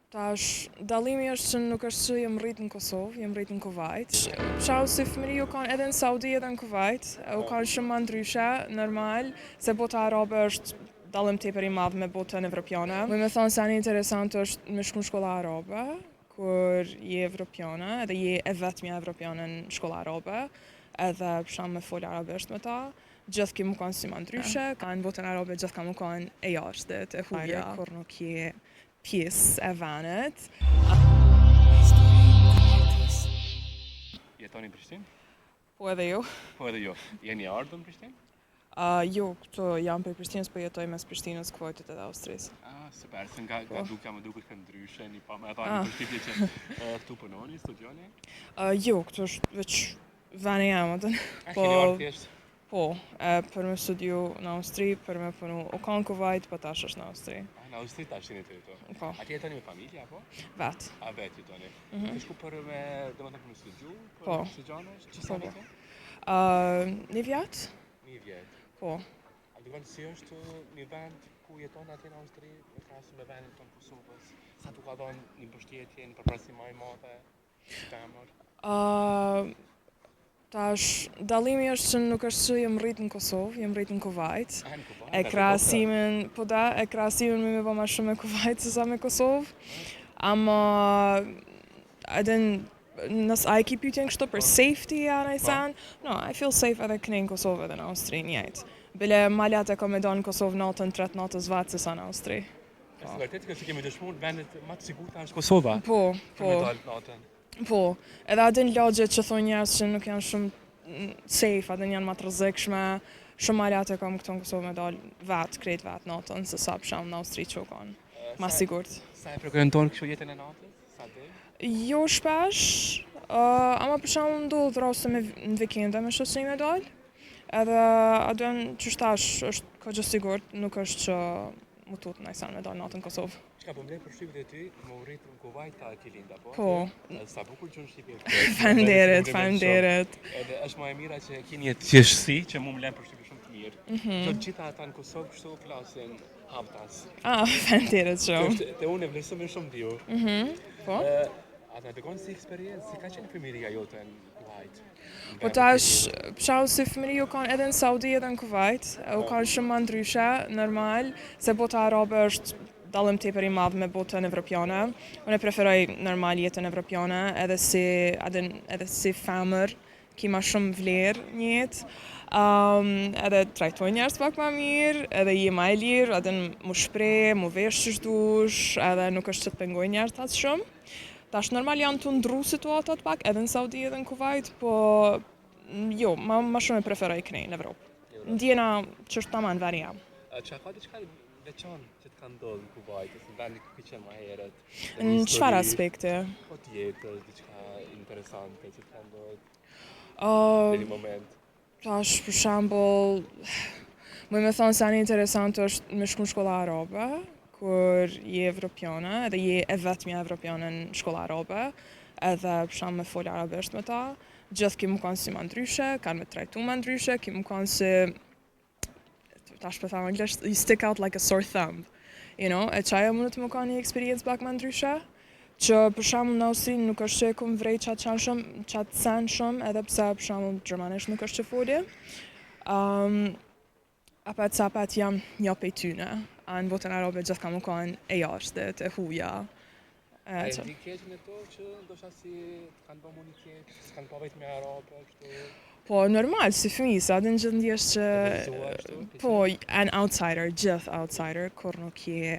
Tash, dallimi është që nuk është që jem rrit në Kosovë, jem rrit në Kuvajt. Shau si fëmijë u kanë edhe në Saudi edhe në Kuvajt, u kanë shumë ma ndryshe, normal, se bota arabe është dallim tepër i madh me botën evropiane. Me thonë se ani interesant është me shku në shkolla arabe, kur je evropiane, edhe je e vetmja evropiane në shkolla arabe, edhe pësham me fol arabisht me ta. Gjithë ki më kanë si ma ndryshe, ka në botën arabe gjithë ka më kanë e jashtit, e huja, kur nuk je pjesë e venit. Jetoni në Prishtinë? Po edhe ju. Po edhe ju. Jeni ardhur në Prishtinë? Jo, këtu jam për Prishtinës, po jetoj mes Prishtinës, Kuvajtit edhe Austrisë. Super, se nga duka më duket kanë ndryshe, një pa me ata një përshtypje që këtu punoni, studioni? Jo, këtu është veç veni jam atë. Keni ardhur thjesht? Po, për me studiu në Austri, për me punu u kanë Kuvajt, po tash është në Austri. Në Austri tash jeni këtu. Po. Atje jetoni me familje apo? Vet. A vet jetoni? Ke shku për me, domethënë për me studiu, për Po. studianesh, ç'i sa vite? Një vjet? Një vjet. Po. A dikon si është një vend ku jeton atje në Austri, në krahasim me vendin tonë Kosovës? Sa tu ka dhënë një mbështetje, një përparësi më e madhe? Femër? Tash, dallimi është që nuk është që jem rrit në Kosovë, jem rrit në Kuvajt. Në Kuvajt? E krahasimin, po da, e krahasimin me ba ma shumë me Kuvajt se sa me Kosovë. Ama, edhe nësë a e ki pyetjen kështu për safety a nejsan, no, I feel safe edhe këne në Kosovë edhe në Austri njëjtë. Bile maljat e ka me do në Kosovë natën 3 natës vatë se sa në Austri. Është vërtet që kemi dëshmuar vendet më të sigurta është Kosova. Po, po. Me dalë natën. Po, edhe adin lagjet që thonë njerëz që nuk janë shumë safe, adin janë ma të rrezikshme, shumë maljat e kam këtu në Kosovë me dalë krejt vetë natën, se sa pësham në Austri që u kanë, ma sigurt. Sa e frekuenton kështu jetën e natës? Sa del? Jo shpesh, ama pësham ndodh raste në vikende me shoqëri me dalë, edhe adin që shtash është ka gjë sigurt, nuk është që mu tut najsan me dalë natën në Kosovë. Çka po mbledh përshtypjet e ty, më u rrit në Kuvajt ta ke lind apo? Po. Sa bukur që në Shqipëri. Faleminderit. Edhe është më e mira që keni një thjeshtësi që mu më lën përshtypje shumë të mirë. Që të gjitha ata në Kosovë kështu flasin haptas. Faleminderit shumë. Te unë e vlerësoj shumë ti ju. Po. A të dëgon si eksperiencë, si ka qenë fëmijëria jote në Kuvajt? Po tash, pëshau si fëmijë u kanë edhe në Saudi edhe në Kuvajt, u kanë shumë ma ndryshe, normal, se bota arabe është dallim tepër i madh me botën evropiane. Unë e preferoj normal jetën evropiane, edhe si femër, ki ma shumë vlerë një jetë. Edhe trajtoj njerëz pak ma mirë, edhe je ma e lirë, edhe mu shpreh, mu vesh që shdush, edhe nuk është që të pengoj njerëz atë shumë. Tash normal janë të ndru situatat pak, edhe në Saudi edhe në Kuvajt, po jo, ma shumë e preferoj kënej në Evropë. Ndjena që është taman veri jam. Qa ka diçka veçan që të ka ndodhur në Kuvajt, në vendin ku ke qenë më herët? Në çfarë aspekte? Po tjetër, diçka interesante që të ka ndodhur në një moment. Tash, për shembull, me thonë se ani interesant është me shku në shkolla arabe, kur je evropiane, edhe je e vetmja evropiane në shkolla arabe, edhe për me fol arabisht me ta, gjithë ki më kanë si ma ndryshe, kanë me trajtu ma ndryshe, ki më kanë si, tash për thamë anglisht, you stick out like a sore thumb, you know, e qaja mundet më kanë një eksperiencë pak ma ndryshe, që për shembull në Austri nuk është që e kum vrej qatë sen shumë, edhe pse për shembull gjermanisht nuk është që foli. Apet jam një pej tyne, në botën arabe gjithë ka më kanë e jashtit, e huja. A e ndi keq me to që ndoshta si të kanë bërë një keq, s'kanë pa vetë me arabe, kështu? Po, normal, si fëmijë, sa adin gjithë ndjesh që... Po, an outsider, gjithë outsider, kur nuk je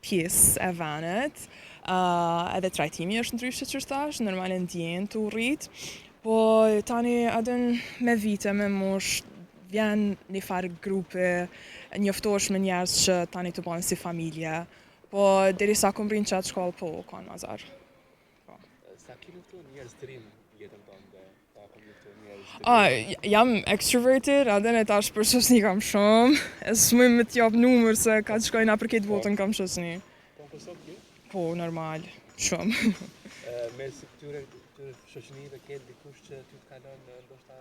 pjesë e venit. Edhe trajtimi është ndryshe që shtash, normal e ndjen të urrit. Po, tani adin me vite, me mosh, vjen një farë grupe, njoftosh me njerëz që tani të banë si familje. Po, deri sa kom rinë qatë shkollë, po, kanë mazar. Sa ki njoftu njerëz të rinë jetën tonë dhe ta kom njoftu njerëz të rinë? Jam extroverted, adin e tash për shosni kam shumë. E s'mujmë me t'jap numër se ka të shkojna për këtë votën kam shosni. Po, në Kosovë ki? Po, normal, shumë. Me si këtyre shoqënive ke dikush që ty të kalon ndoshta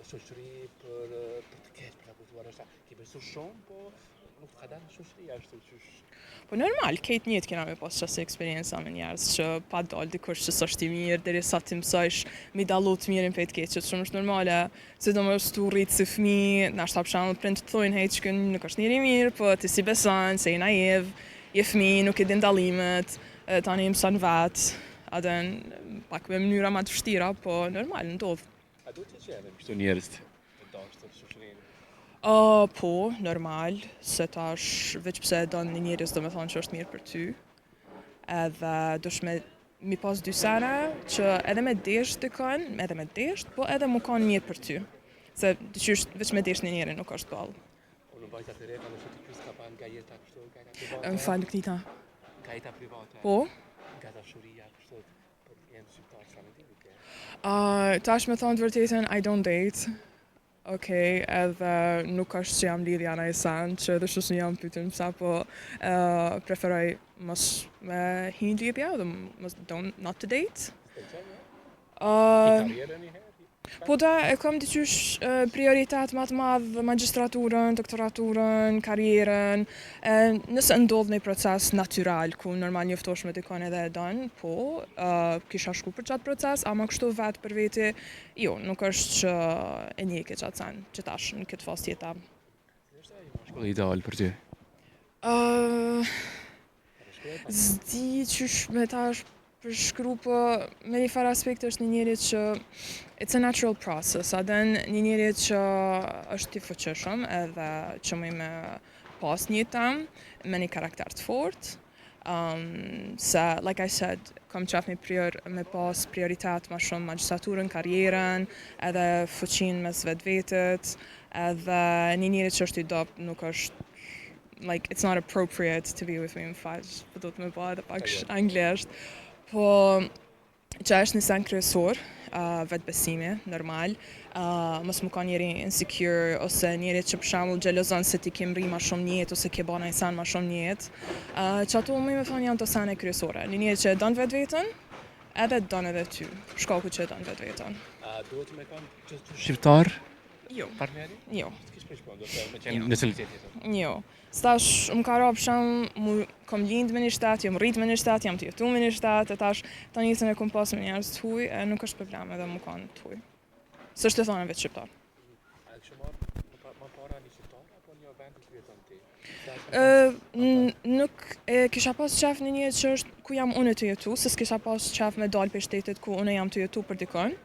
shoqëri për të keq, për abuzuar, është ki besu shumë, po nuk të ka dalë shoqëria ashtu qysh. Po normal, kejt njëtë kena me pas qasë eksperienca me njerës që pa dalë dikush që s'është i mirë, deri sa ti mësojsh mi dallu të mirën për të keq, që shumë është normale, se do më stu rritë si fëmi, nashta për shembull prind të thojnë hej që kënë nuk është njëri mirë, po ti si beson, se i naiv, je fëmi, nuk e din dallimet, tani mëson vetë, adën pak me mënyra ma të vështira, po normal, ndodh. A do të që edhe kështu njerëz të dashur të shoqërinë? Po, normal, se tash veç pse e don një njerëz do me thonë që është mirë për ty. Edhe dush me mi pas dy sene që edhe me desh dikon, edhe me desh, po edhe mu kanë mirë për ty. Se dyqysh veç me desh një njeri nuk është ballë. Unë vajta të reka në që të ka pan nga jeta kështu, nga jeta private. Më falë këtita. Nga jeta private. Po? Nga dashuria kështu, për jenë shqiptarë sa me di nuk e. Tash me thonë të vërtetën, I don't date. Okej, edhe nuk është që jam lidhja në e sen, që dhe shusë jam pytën pësa, po preferoj mos me hinë lidhja, dhe not to date. Karriere një herë? Po da, e kam diqysh prioritet ma të madhë, magistraturën, doktoraturën, karrierën, nëse ndodh një proces natural, ku normal njoftosh me dikon edhe e don, po, kisha shku për qatë proces, ama kështu vetë për veti, jo, nuk është që e njeke qatë sen, që tash në këtë fas tjeta. Shkolla ideal për ty? Zdi qysh me tash përshkru, po me një farë aspekt është një njeri që it's a natural process, adën një njeri që është i fuqishëm edhe që me pas një tam, me një karakter të fort, se, like I said, kam qef me pas prioritet ma shumë magistraturën, karrierën, edhe fuqin mes vetë-vetët, edhe një njeri që është i dop nuk është like it's not appropriate to be with me më faqë, po do të me ba edhe pak anglisht. Po, që është një sen kryesor, vetë besimi, normal, mos më ka njeri insecure, ose njeri që për shembull xhelozon se ti ke mri ma shumë njetë, ose ke ba një sen ma shumë njetë, që ato më me thonë janë të sene kryesore. Një njeri që e don vetë vetën, edhe don edhe ty, shkaku që e don vetë vetën. Duhet me kanë që shqiptar? Jo. Partneri? Jo. S'kish për shkon, do të me qenë nacionalitet tjetër? Jo. Stash më ka rap shumë, kom lind me një shtet, jam rrit me një shtet, jam të jetu me një shtet, e tash ta njësën e kom pas me njerës të huj, e nuk është problem edhe më kanë të huj. Së është të thonë vetë shqiptar. A kështë marrë ma para një shqiptar, apo një vend të jeton ti? Nuk e kisha pas qef një një që është ku jam unë të jetu, se s'kisha pas qef me dalë për shtetit ku unë jam të jetu për dikon.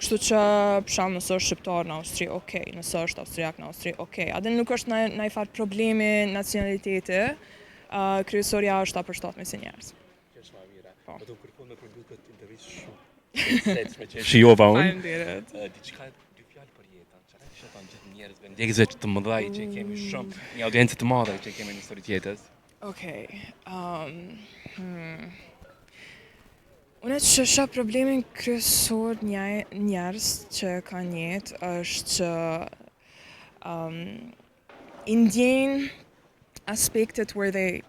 Kështu që përshamë nësë është shqiptar në Austri, okej, nësë është austriak në Austri, okej. Adhe nuk është në i farë problemi nacionaliteti, kryesoria është ta përshtat me si njerës. Që është ma mira. Po të kërpun me përdu këtë intervjist shumë. Me që shijova unë. Faleminderit. Diçka dy fjalë për jetën, që ka thonë gjithë njerëzve, ndjekësve të mëdhaj që kemi shumë, një audiencë të madhe që kemi në historitë jetës. Okej. Unë që shoh problemin kryesor njerëz që kanë jetë është që i ndjejnë aspektet where they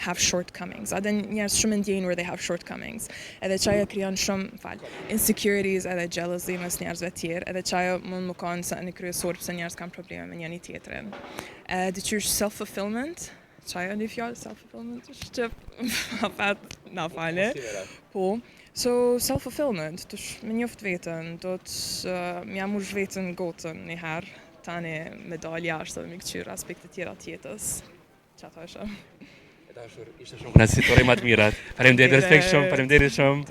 have shortcomings. Adhe njerëz shumë ndjejnë where they have shortcomings. Edhe qaja krijon shumë insecurities edhe jealousy mes njerëzve tjerë, edhe qaja mund më kanë se një kryesor pëse njerëz kanë probleme me njëri tjetrin. Diqysh self-fulfillment, qaja një fjallë self-fulfillment, është që na fale. Po, so self-fulfillment, me njoft vetën, do të mja mush vetën gotën një herë, tani me dalë jashtë dhe me këqyrë aspektet tjera tjetës. Qa thashe? E dashur, ishte shumë kënaqësi, të uroj më të mirat. Faleminderit, respekt shumë, faleminderit shumë.